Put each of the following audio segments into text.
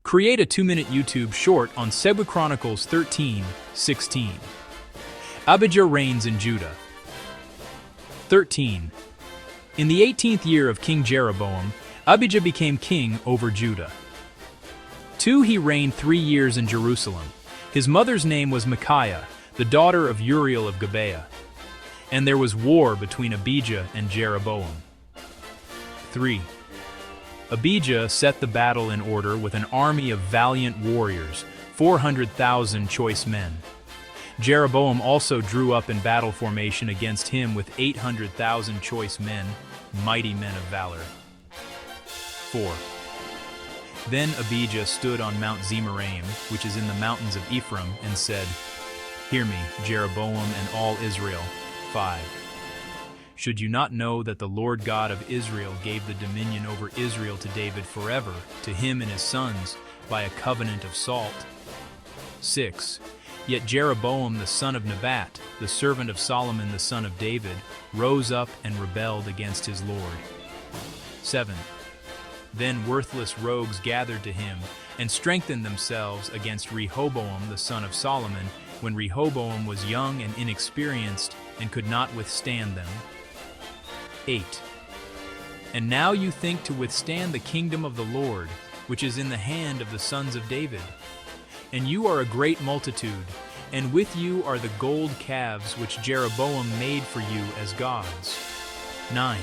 Create a 2-minute YouTube short on Chronicles 13:16. Abijah reigns in Judah. 13. In the 18th year of King Jeroboam, Abijah became king over Judah. 2. He reigned 3 years in Jerusalem. His mother's name was Micaiah, the daughter of Uriel of Gibeah. And there was war between Abijah and Jeroboam. 3. Abijah set the battle in order with an army of valiant warriors, 400,000 choice men. Jeroboam also drew up in battle formation against him with 800,000 choice men, mighty men of valor. 4. Then Abijah stood on Mount Zemaraim, which is in the mountains of Ephraim, and said, "Hear me, Jeroboam and all Israel." 5. Should you not know that the Lord God of Israel gave the dominion over Israel to David forever, to him and his sons, by a covenant of salt? 6. Yet Jeroboam the son of Nebat, the servant of Solomon the son of David, rose up and rebelled against his Lord. 7. Then worthless rogues gathered to him, and strengthened themselves against Rehoboam the son of Solomon, when Rehoboam was young and inexperienced, and could not withstand them. 8. And now you think to withstand the kingdom of the Lord, which is in the hand of the sons of David. And you are a great multitude, and with you are the gold calves which Jeroboam made for you as gods. 9.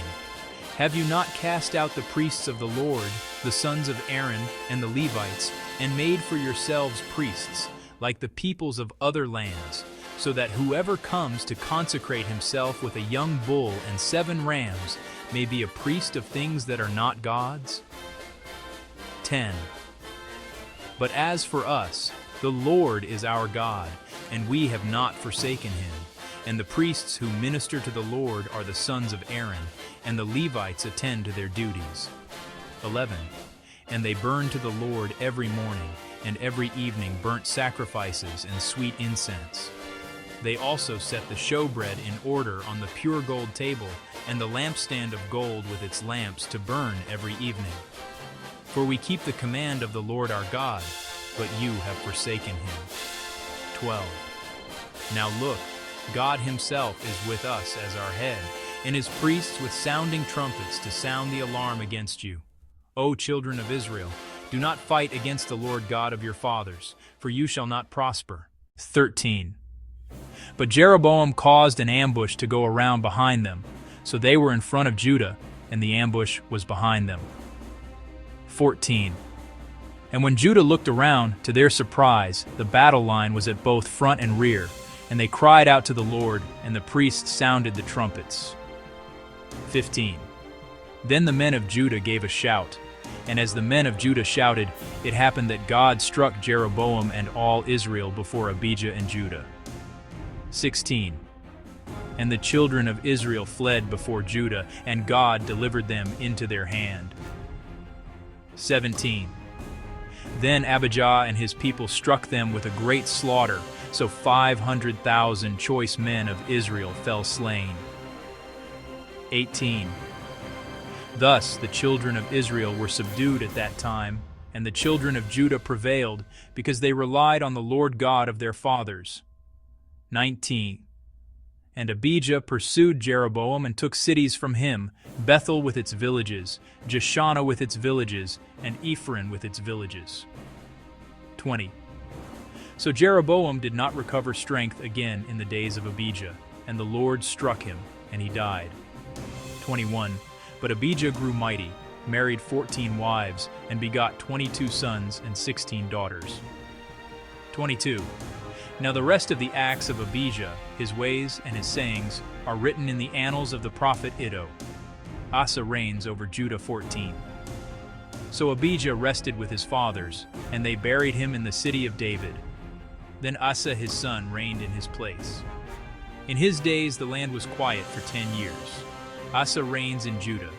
Have you not cast out the priests of the Lord, the sons of Aaron and the Levites, and made for yourselves priests, like the peoples of other lands, so that whoever comes to consecrate himself with a young bull and 7 rams may be a priest of things that are not God's? 10. But as for us, the Lord is our God, and we have not forsaken him. And the priests who minister to the Lord are the sons of Aaron, and the Levites attend to their duties. 11. And they burn to the Lord every morning, and every evening burnt sacrifices and sweet incense. They also set the showbread in order on the pure gold table, and the lampstand of gold with its lamps to burn every evening. For we keep the command of the Lord our God, but you have forsaken him. 12. Now look, God himself is with us as our head, and his priests with sounding trumpets to sound the alarm against you. O children of Israel, do not fight against the Lord God of your fathers, for you shall not prosper. 13. But Jeroboam caused an ambush to go around behind them, so they were in front of Judah, and the ambush was behind them. 14. And when Judah looked around, to their surprise, the battle line was at both front and rear, and they cried out to the Lord, and the priests sounded the trumpets. 15. Then the men of Judah gave a shout, and as the men of Judah shouted, it happened that God struck Jeroboam and all Israel before Abijah and Judah. 16. And the children of Israel fled before Judah, and God delivered them into their hand. 17. Then Abijah and his people struck them with a great slaughter, so 500,000 choice men of Israel fell slain. 18. Thus the children of Israel were subdued at that time, and the children of Judah prevailed, because they relied on the Lord God of their fathers. 19. And Abijah pursued Jeroboam and took cities from him, Bethel with its villages, Jeshanah with its villages, and Ephraim with its villages. 20. So Jeroboam did not recover strength again in the days of Abijah, and the Lord struck him, and he died. 21. But Abijah grew mighty, married 14 wives, and begot 22 sons and 16 daughters. 22. Now the rest of the acts of Abijah, his ways and his sayings, are written in the annals of the prophet Iddo. Asa reigns over Judah 14. So Abijah rested with his fathers, and they buried him in the city of David. Then Asa his son reigned in his place. In his days the land was quiet for 10 years. Asa reigns in Judah.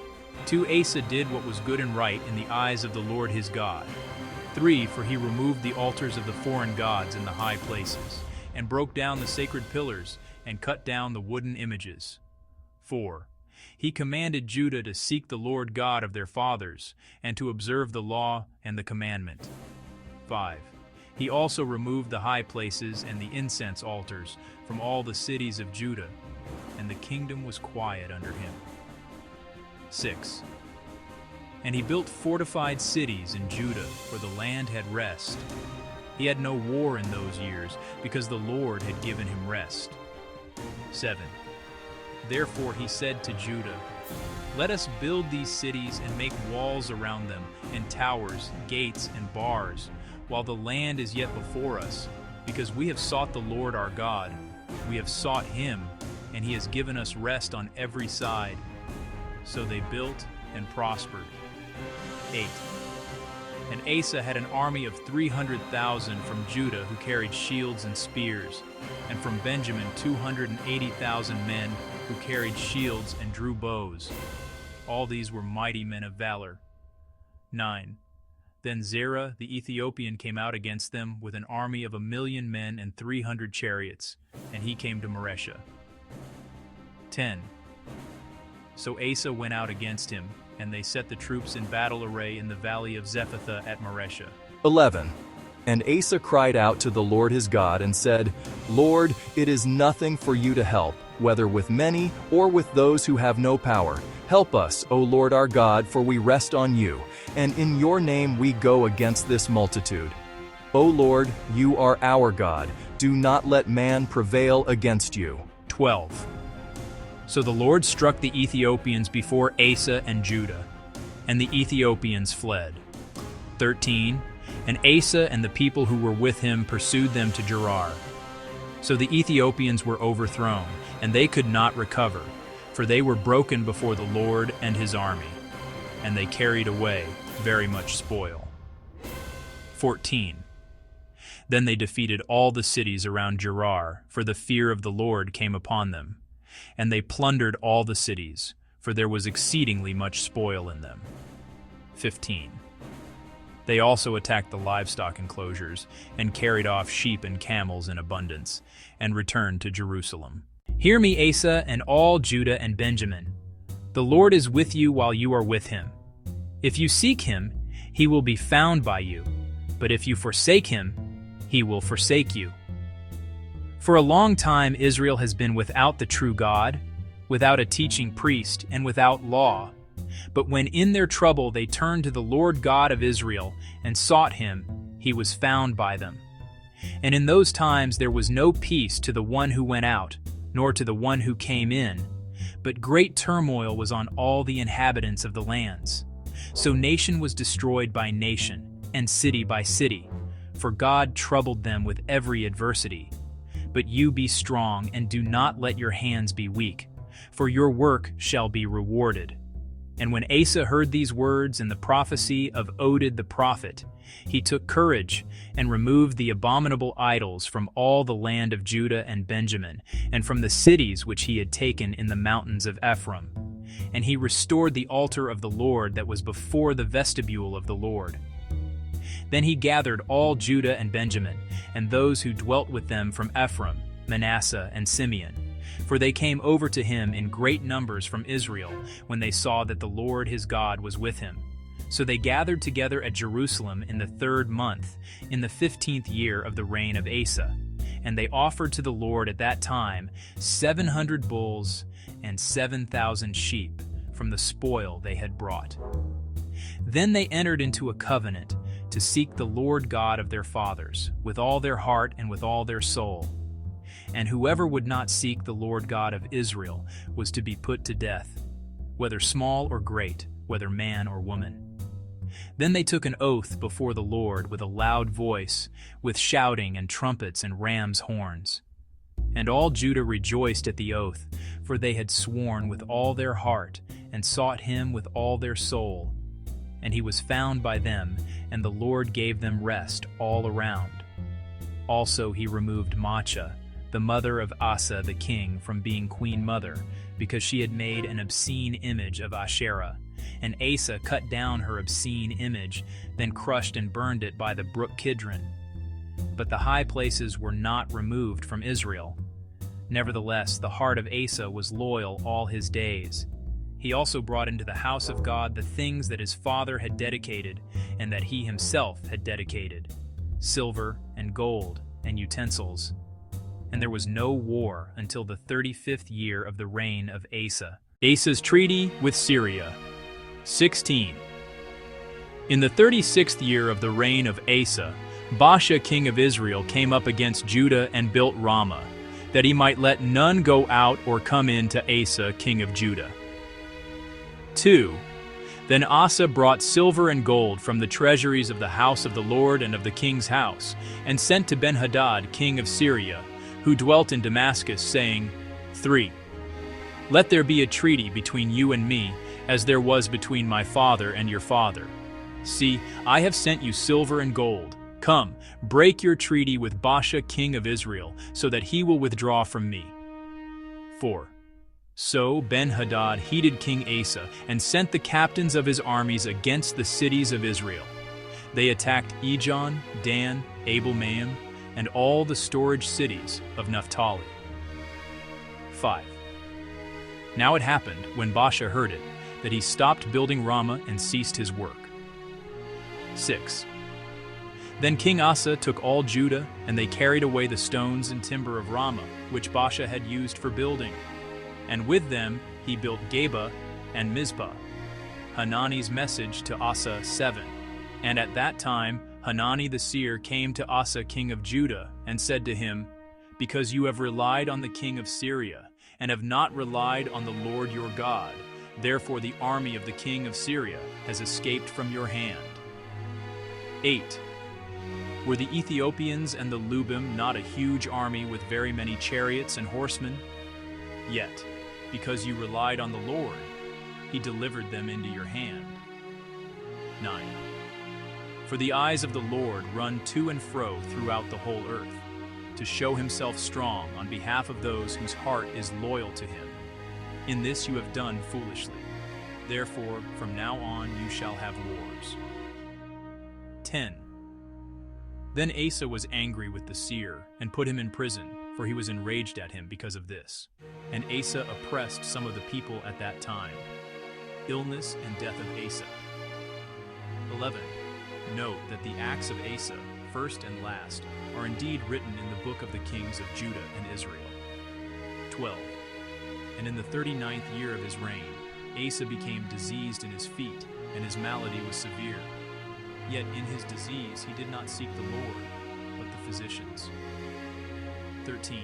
2. Asa did what was good and right in the eyes of the Lord his God. 3. For he removed the altars of the foreign gods in the high places, and broke down the sacred pillars, and cut down the wooden images. 4. He commanded Judah to seek the Lord God of their fathers, and to observe the law and the commandment. 5. He also removed the high places and the incense altars from all the cities of Judah, and the kingdom was quiet under him. 6. And he built fortified cities in Judah, for the land had rest. He had no war in those years, because the Lord had given him rest. 7. Therefore he said to Judah, "Let us build these cities and make walls around them, and towers, gates, and bars, while the land is yet before us, because we have sought the Lord our God. We have sought him, and he has given us rest on every side." So they built and prospered. 8. And Asa had an army of 300,000 from Judah who carried shields and spears, and from Benjamin 280,000 men who carried shields and drew bows. All these were mighty men of valor. 9. Then Zerah the Ethiopian came out against them with an army of 1,000,000 men and 300 chariots, and he came to Mareshah. 10. So Asa went out against him, and they set the troops in battle array in the valley of Zephathah at Mareshah. 11. And Asa cried out to the Lord his God and said, "Lord, it is nothing for you to help, whether with many or with those who have no power. Help us, O Lord our God, for we rest on you, and in your name we go against this multitude. O Lord, you are our God. Do not let man prevail against you." 12. So the Lord struck the Ethiopians before Asa and Judah, and the Ethiopians fled. 13. And Asa and the people who were with him pursued them to Gerar. So the Ethiopians were overthrown, and they could not recover, for they were broken before the Lord and his army, and they carried away very much spoil. 14. Then they defeated all the cities around Gerar, for the fear of the Lord came upon them. And they plundered all the cities, for there was exceedingly much spoil in them. 15. They also attacked the livestock enclosures, and carried off sheep and camels in abundance, and returned to Jerusalem. Hear me, Asa, and all Judah and Benjamin. The Lord is with you while you are with him. If you seek him, he will be found by you, but if you forsake him, he will forsake you. For a long time Israel has been without the true God, without a teaching priest, and without law. But when in their trouble they turned to the Lord God of Israel and sought him, he was found by them. And in those times there was no peace to the one who went out, nor to the one who came in, but great turmoil was on all the inhabitants of the lands. So nation was destroyed by nation, and city by city, for God troubled them with every adversity. But you be strong, and do not let your hands be weak, for your work shall be rewarded. And when Asa heard these words and the prophecy of Oded the prophet, he took courage and removed the abominable idols from all the land of Judah and Benjamin, and from the cities which he had taken in the mountains of Ephraim. And he restored the altar of the Lord that was before the vestibule of the Lord. Then he gathered all Judah and Benjamin, and those who dwelt with them from Ephraim, Manasseh, and Simeon. For they came over to him in great numbers from Israel, when they saw that the Lord his God was with him. So they gathered together at Jerusalem in the 3rd month, in the 15th year of the reign of Asa. And they offered to the Lord at that time 700 bulls and 7,000 sheep from the spoil they had brought. Then they entered into a covenant to seek the Lord God of their fathers, with all their heart and with all their soul. And whoever would not seek the Lord God of Israel was to be put to death, whether small or great, whether man or woman. Then they took an oath before the Lord with a loud voice, with shouting and trumpets and ram's horns. And all Judah rejoiced at the oath, for they had sworn with all their heart, and sought him with all their soul. And he was found by them, and the Lord gave them rest all around. Also he removed Maachah, the mother of Asa the king, from being queen mother, because she had made an obscene image of Asherah. And Asa cut down her obscene image, then crushed and burned it by the brook Kidron. But the high places were not removed from Israel. Nevertheless, the heart of Asa was loyal all his days. He also brought into the house of God the things that his father had dedicated, and that he himself had dedicated. silver, and gold, and utensils. And there was no war until the 35th year of the reign of Asa. Asa's treaty with Syria. 16. In the 36th year of the reign of Asa, Baasha king of Israel came up against Judah and built Ramah, that he might let none go out or come in to Asa king of Judah. 2. Then Asa brought silver and gold from the treasuries of the house of the Lord and of the king's house, and sent to Ben-Hadad king of Syria, who dwelt in Damascus, saying, 3. Let there be a treaty between you and me, as there was between my father and your father. See, I have sent you silver and gold. Come, break your treaty with Baasha king of Israel, so that he will withdraw from me. 4. So Ben-Hadad heeded King Asa, and sent the captains of his armies against the cities of Israel. They attacked Ijon, Dan, Abel-Maim, and all the storage cities of Naphtali. 5. Now it happened, when Baasha heard it, that he stopped building Ramah and ceased his work. 6. Then King Asa took all Judah, and they carried away the stones and timber of Ramah, which Baasha had used for building. And with them he built Geba and Mizpah. Hanani's message to Asa. 7. And at that time Hanani the seer came to Asa king of Judah, and said to him, Because you have relied on the king of Syria, and have not relied on the Lord your God, therefore the army of the king of Syria has escaped from your hand. 8. Were the Ethiopians and the Lubim not a huge army with very many chariots and horsemen? Yet, because you relied on the Lord, he delivered them into your hand. 9. For the eyes of the Lord run to and fro throughout the whole earth, to show himself strong on behalf of those whose heart is loyal to him. In this you have done foolishly. Therefore, from now on you shall have wars. 10. Then Asa was angry with the seer, and put him in prison, for he was enraged at him because of this. And Asa oppressed some of the people at that time. Illness and death of Asa. 11. Note that the acts of Asa, first and last, are indeed written in the book of the kings of Judah and Israel. 12. And in the 39th year of his reign, Asa became diseased in his feet, and his malady was severe. Yet in his disease he did not seek the Lord, but the physicians. 13.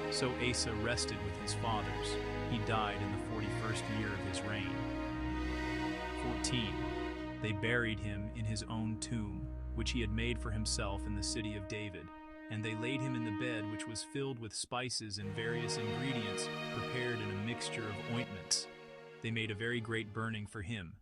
So Asa rested with his fathers. He died in the 41st year of his reign. 14. They buried him in his own tomb, which he had made for himself in the city of David, and they laid him in the bed which was filled with spices and various ingredients prepared in a mixture of ointments. They made a very great burning for him,